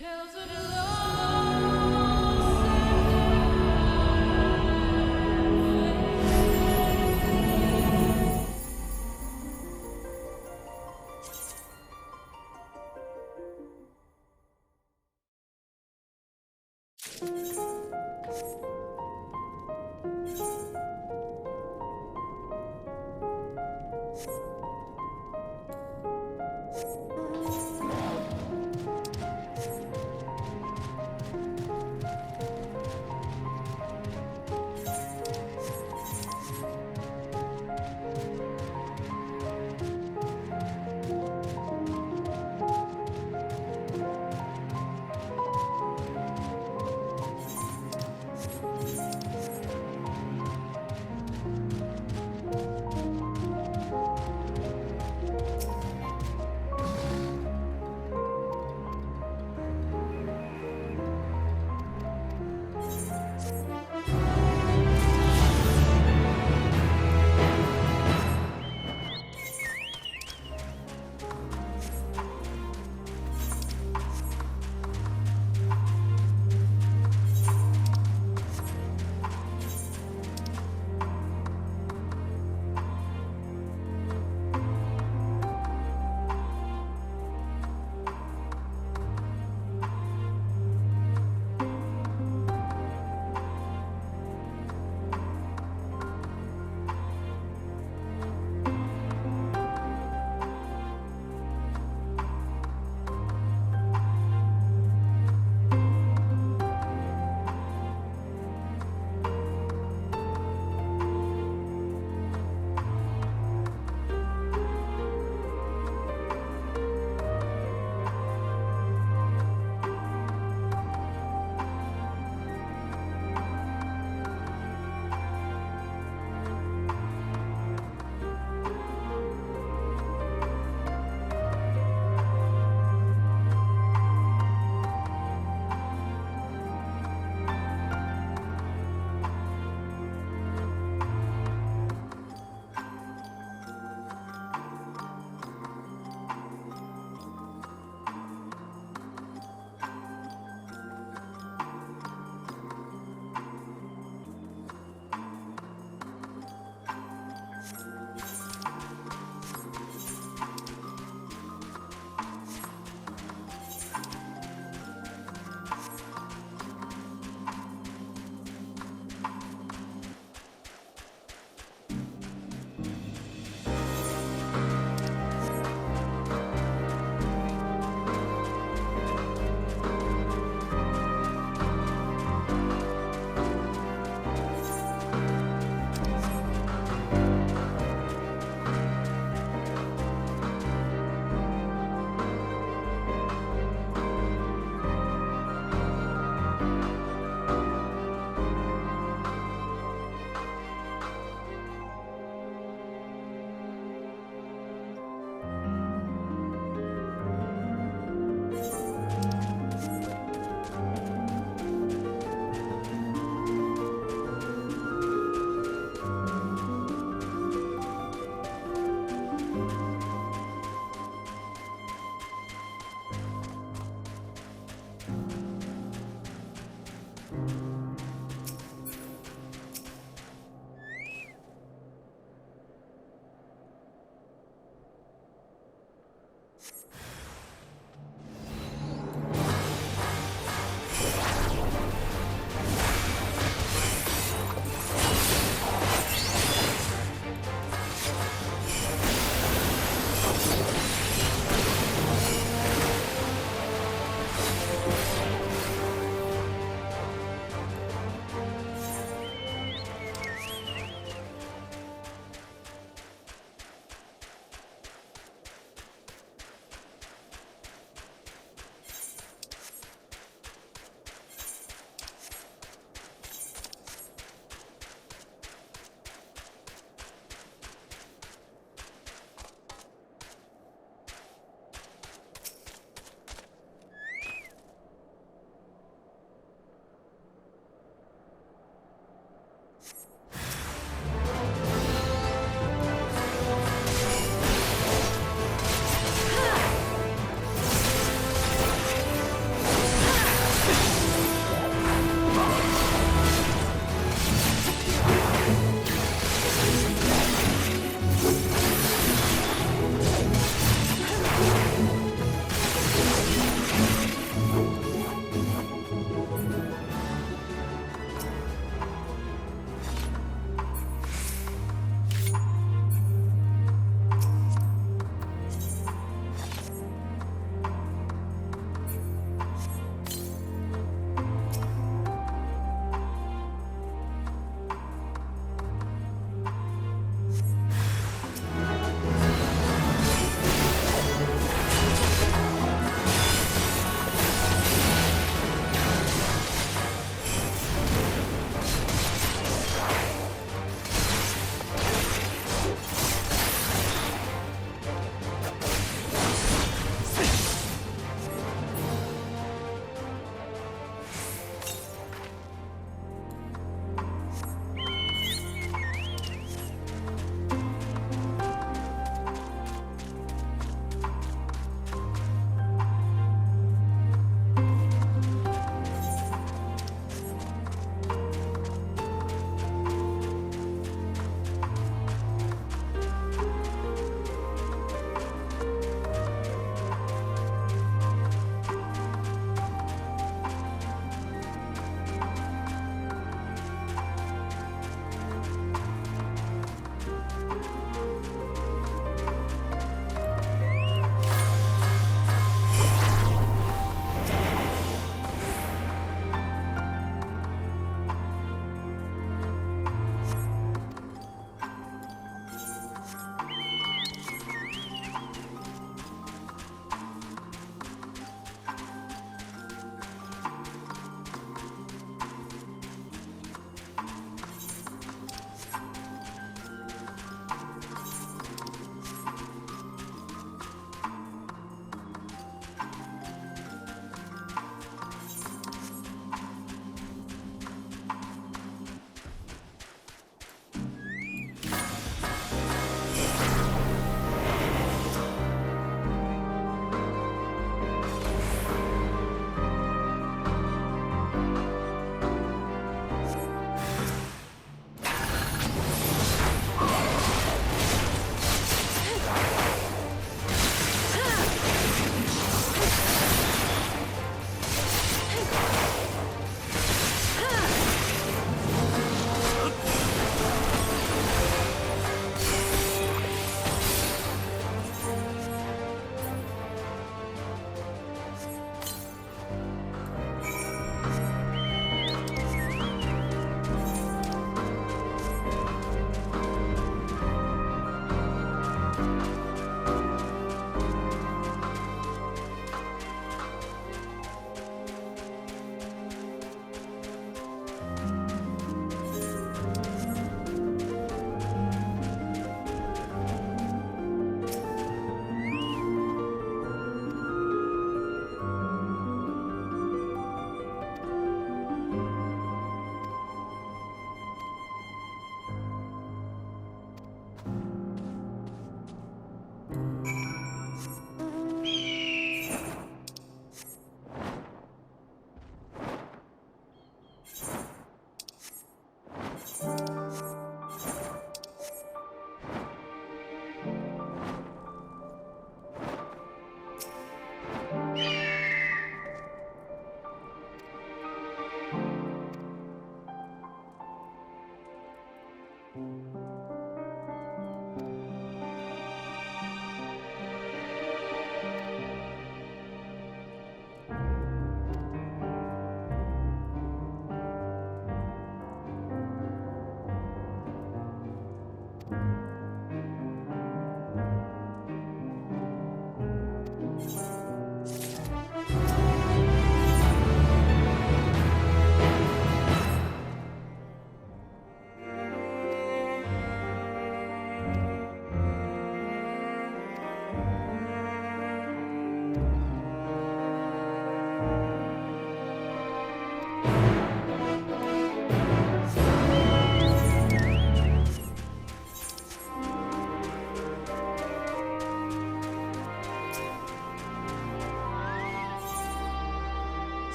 Tales of love.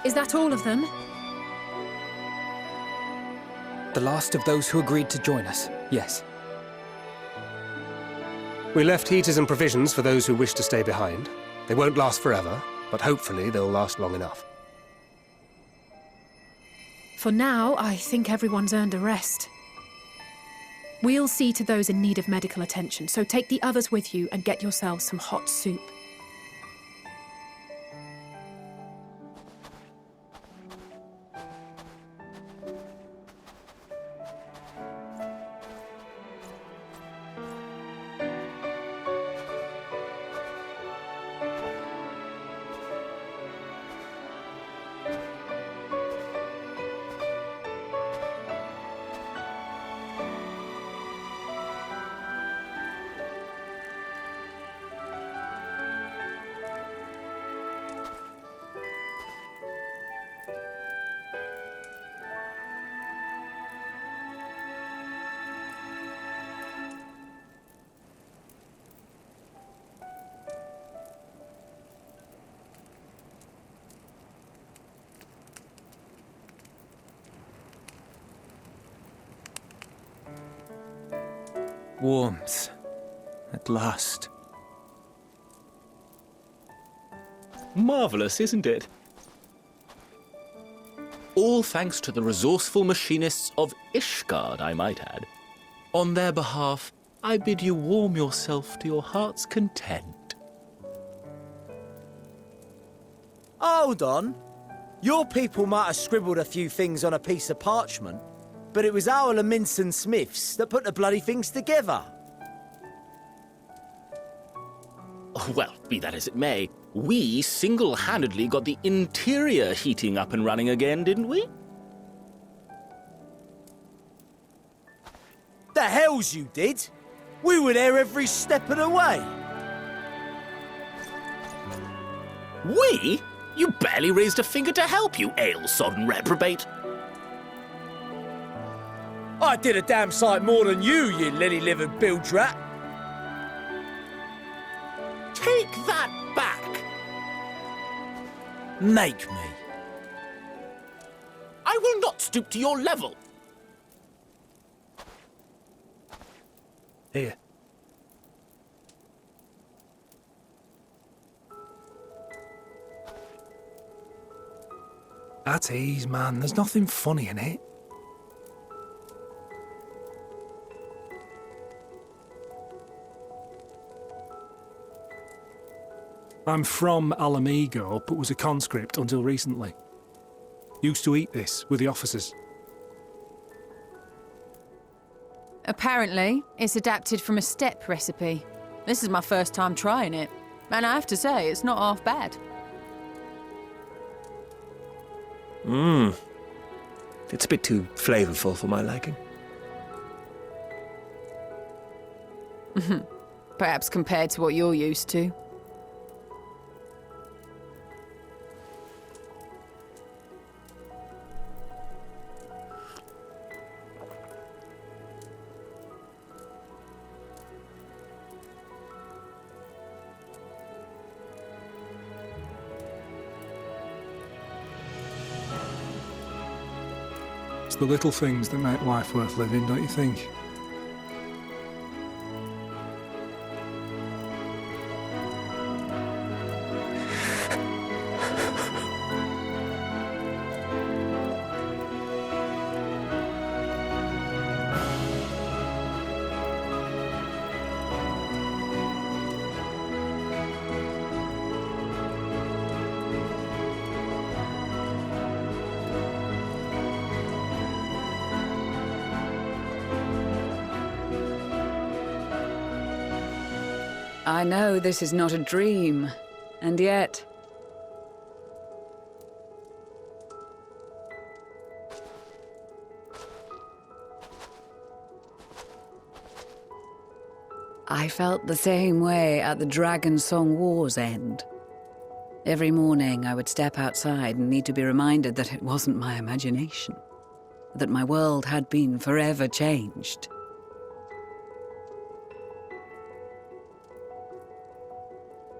Is that all of them? The last of those who agreed to join us, yes. We left heaters and provisions for those who wish to stay behind. They won't last forever, but hopefully they'll last long enough. For now, I think everyone's earned a rest. We'll see to those in need of medical attention, so take the others with you and get yourselves some hot soup. Warmth. At last. Marvellous, isn't it? All thanks to the resourceful machinists of Ishgard, I might add. On their behalf, I bid you warm yourself to your heart's content. Hold on. Your people might have scribbled a few things on a piece of parchment, but it was our Leminson Smiths that put the bloody things together. Oh, well, be that as it may, we single-handedly got the interior heating up and running again, didn't we? The hells you did! We were there every step of the way. We? You barely raised a finger to help, you ale-sodden reprobate. I did a damn sight more than you lily-livered bilge rat. Take that back. Make me. I will not stoop to your level. Here. At ease, man. There's nothing funny in it. I'm from Alamigo, but was a conscript until recently. Used to eat this with the officers. Apparently, it's adapted from a steppe recipe. This is my first time trying it, and I have to say, it's not half bad. It's a bit too flavourful for my liking. Perhaps compared to what you're used to. It's the little things that make life worth living, don't you think? I know this is not a dream, and yet... I felt the same way at the Dragon Song War's end. Every morning I would step outside and need to be reminded that it wasn't my imagination, that my world had been forever changed.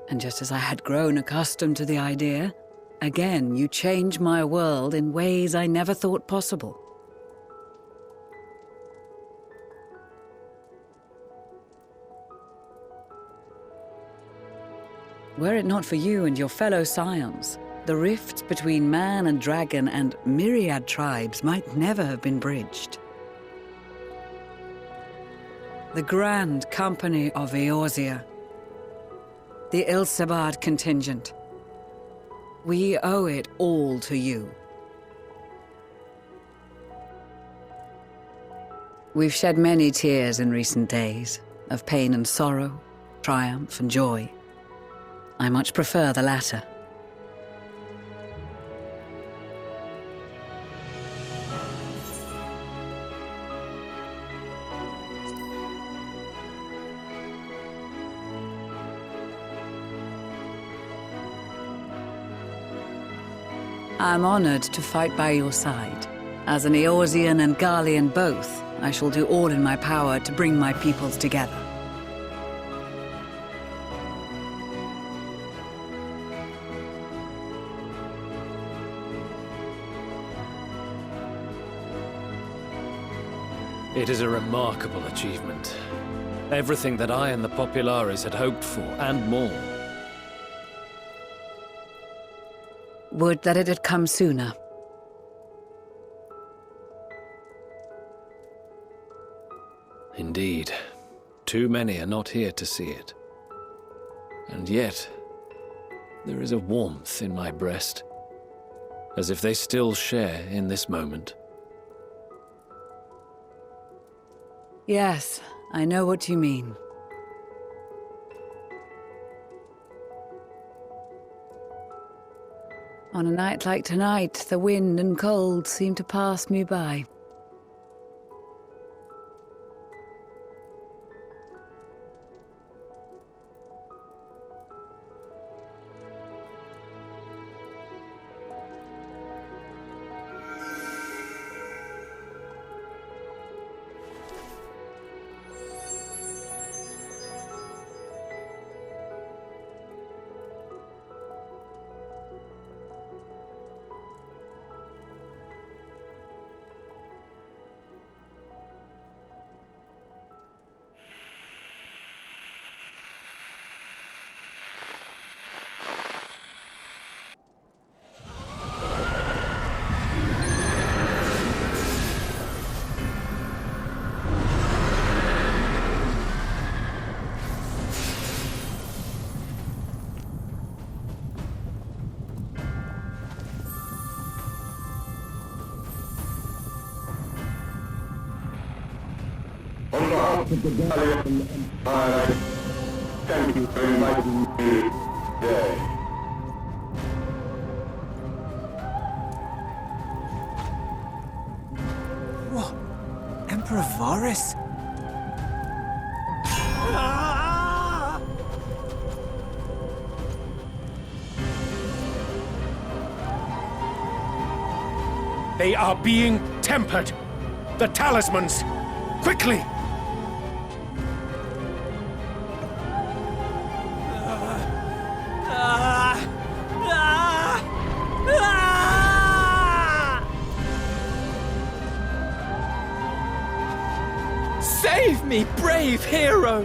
And just as I had grown accustomed to the idea, again you change my world in ways I never thought possible. Were it not for you and your fellow scions, the rifts between man and dragon and myriad tribes might never have been bridged. The Grand Company of Eorzea, the Ilsabard contingent. We owe it all to you. We've shed many tears in recent days, of pain and sorrow, triumph and joy. I much prefer the latter. I'm honored to fight by your side. As an Eorzean and Garlean both, I shall do all in my power to bring my peoples together. It is a remarkable achievement. Everything that I and the Populares had hoped for, and more. Would that it had come sooner. Indeed. Too many are not here to see it. And yet, there is a warmth in my breast, as if they still share in this moment. Yes, I know what you mean. On a night like tonight, the wind and cold seem to pass me by. behalf of the Garlemald Empire, thank you for inviting me today. What? Emperor Varus? Ah! They are being tempered. The talismans! Quickly! Save me, brave hero!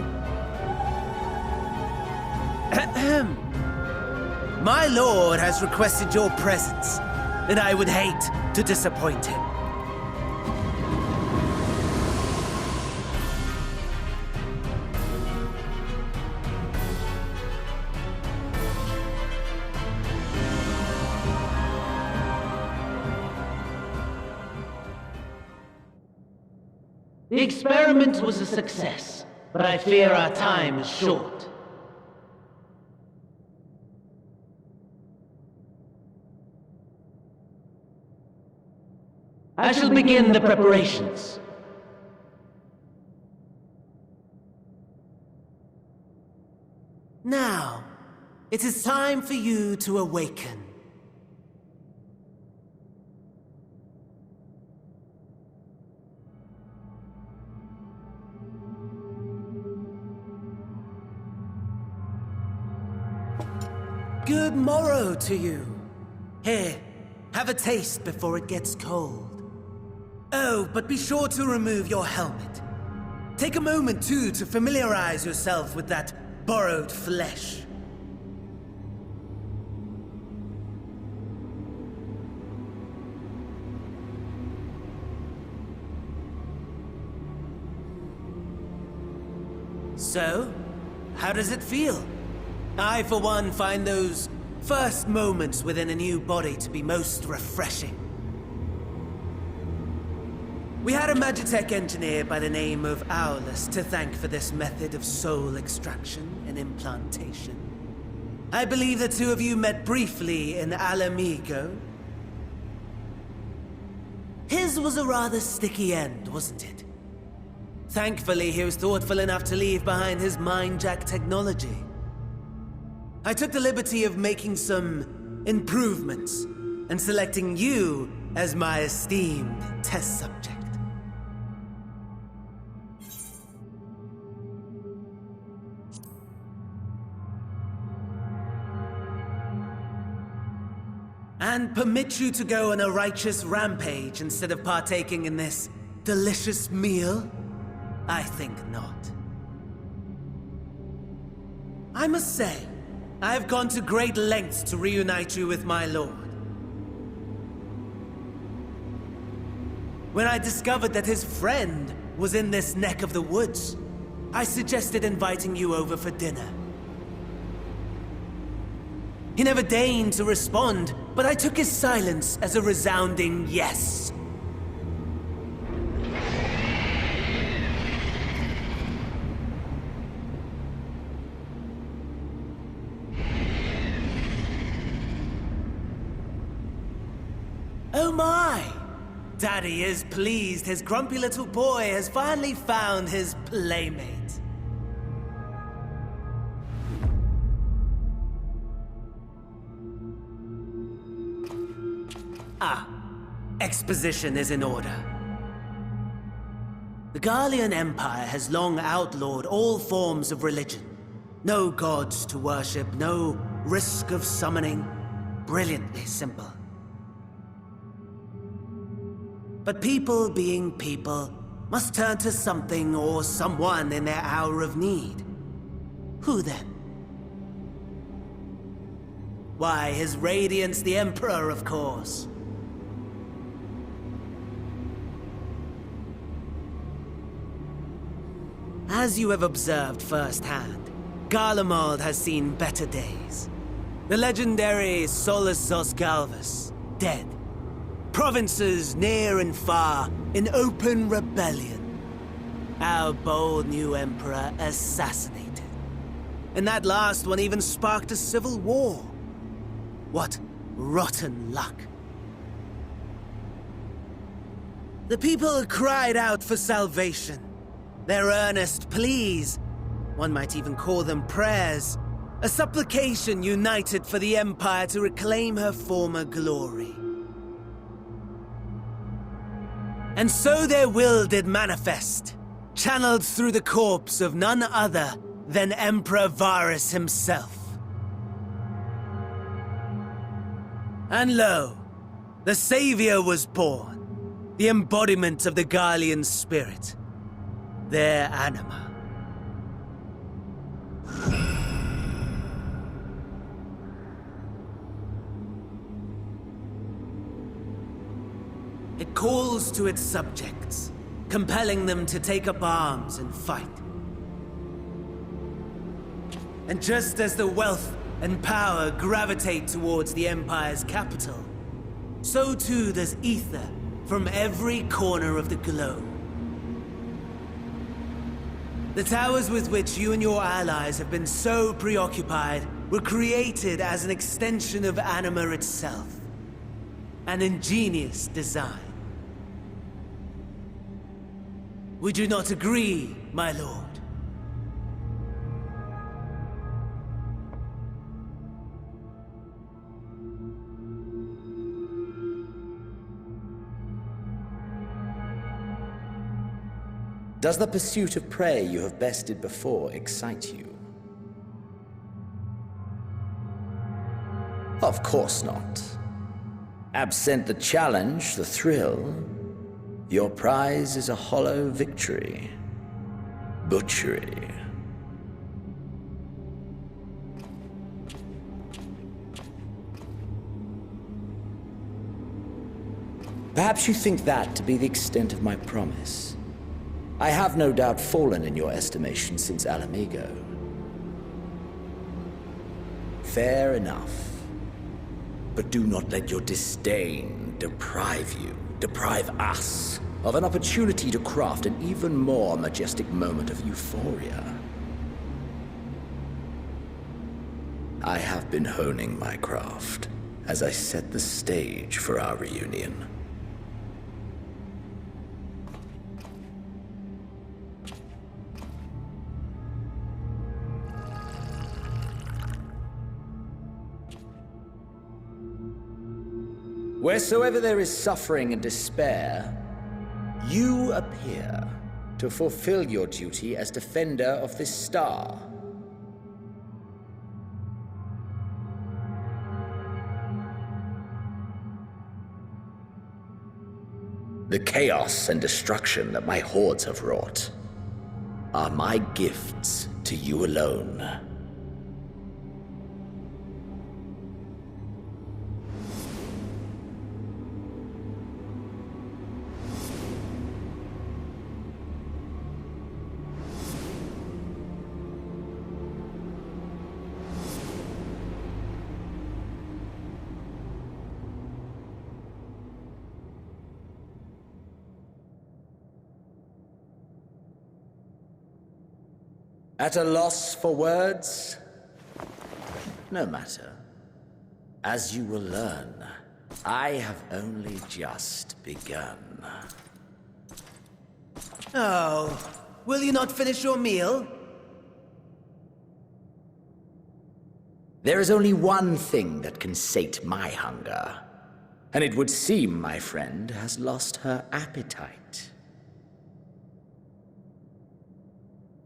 My lord has requested your presence, and I would hate to disappoint him. The experiment was a success, but I fear our time is short. I shall begin the preparations. Now, it is time for you to awaken. Good morrow to you. Here, have a taste before it gets cold. Oh, but be sure to remove your helmet. Take a moment, too, to familiarize yourself with that borrowed flesh. So, how does it feel? I, for one, find those first moments within a new body to be most refreshing. We had a Magitech engineer by the name of Aulus to thank for this method of soul extraction and implantation. I believe the two of you met briefly in Alamigo. His was a rather sticky end, wasn't it? Thankfully, he was thoughtful enough to leave behind his mind-jack technology. I took the liberty of making some improvements and selecting you as my esteemed test subject. And permit you to go on a righteous rampage instead of partaking in this delicious meal? I think not. I must say, I have gone to great lengths to reunite you with my lord. When I discovered that his friend was in this neck of the woods, I suggested inviting you over for dinner. He never deigned to respond, but I took his silence as a resounding yes. Oh my! Daddy is pleased his grumpy little boy has finally found his playmate. Exposition is in order. The Garlean Empire has long outlawed all forms of religion. No gods to worship, no risk of summoning. Brilliantly simple. But people being people must turn to something or someone in their hour of need. Who then? Why, His Radiance the Emperor, of course. As you have observed firsthand, Garlemald has seen better days. The legendary Solus Galvus, dead. Provinces near and far in open rebellion. our bold new emperor assassinated. And that last one even sparked a civil war. What rotten luck. The people cried out for salvation. Their earnest pleas, one might even call them prayers, a supplication united for the Empire to reclaim her former glory. And so their will did manifest, channeled through the corpse of none other than Emperor Varus himself. And lo, the Savior was born, the embodiment of the Garlean spirit, their anima. It calls to its subjects, compelling them to take up arms and fight. And just as the wealth and power gravitate towards the Empire's capital, so too does ether from every corner of the globe. The towers with which you and your allies have been so preoccupied were created as an extension of Anima itself. An ingenious design. Would you not agree, my lord? Does the pursuit of prey you have bested before excite you? Of course not. Absent the challenge, the thrill, your prize is a hollow victory. Butchery. Perhaps you think that to be the extent of my promise. I have no doubt fallen in your estimation since Alamigo. Fair enough. But do not let your disdain deprive us, of an opportunity to craft an even more majestic moment of euphoria. I have been honing my craft as I set the stage for our reunion. Wheresoever there is suffering and despair, you appear to fulfill your duty as defender of this star. The chaos and destruction that my hordes have wrought are my gifts to you alone. At a loss for words? No matter. As you will learn, I have only just begun. Oh, will you not finish your meal? There is only one thing that can sate my hunger, and it would seem my friend has lost her appetite.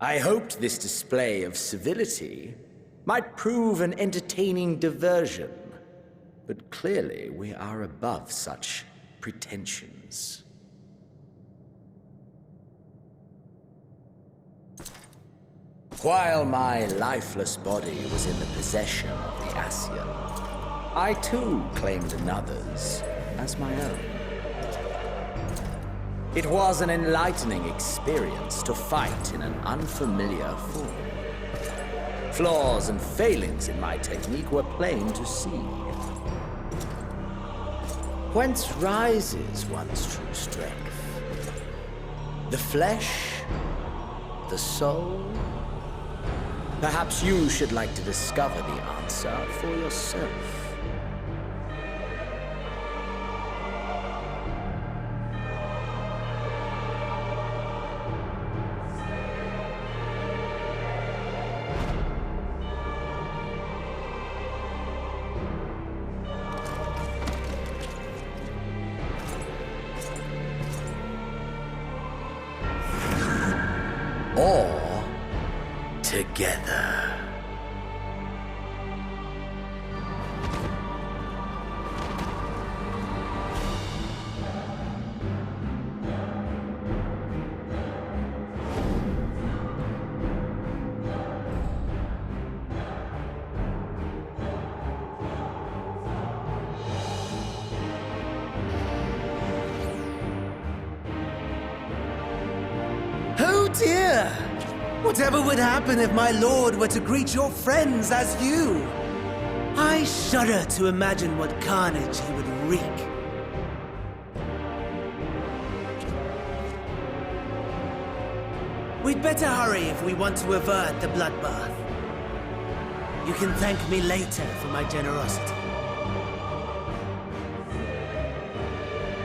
I hoped this display of civility might prove an entertaining diversion, but clearly we are above such pretensions. While my lifeless body was in the possession of the Ascian, I too claimed another's as my own. It was an enlightening experience to fight in an unfamiliar form. Flaws and failings in my technique were plain to see. Whence rises one's true strength? The flesh The soul? Perhaps you should like to discover the answer for yourself. Or together. Oh dear! Whatever would happen if my lord were to greet your friends as you? I shudder to imagine what carnage he would wreak. We'd better hurry if we want to avert the bloodbath. You can thank me later for my generosity.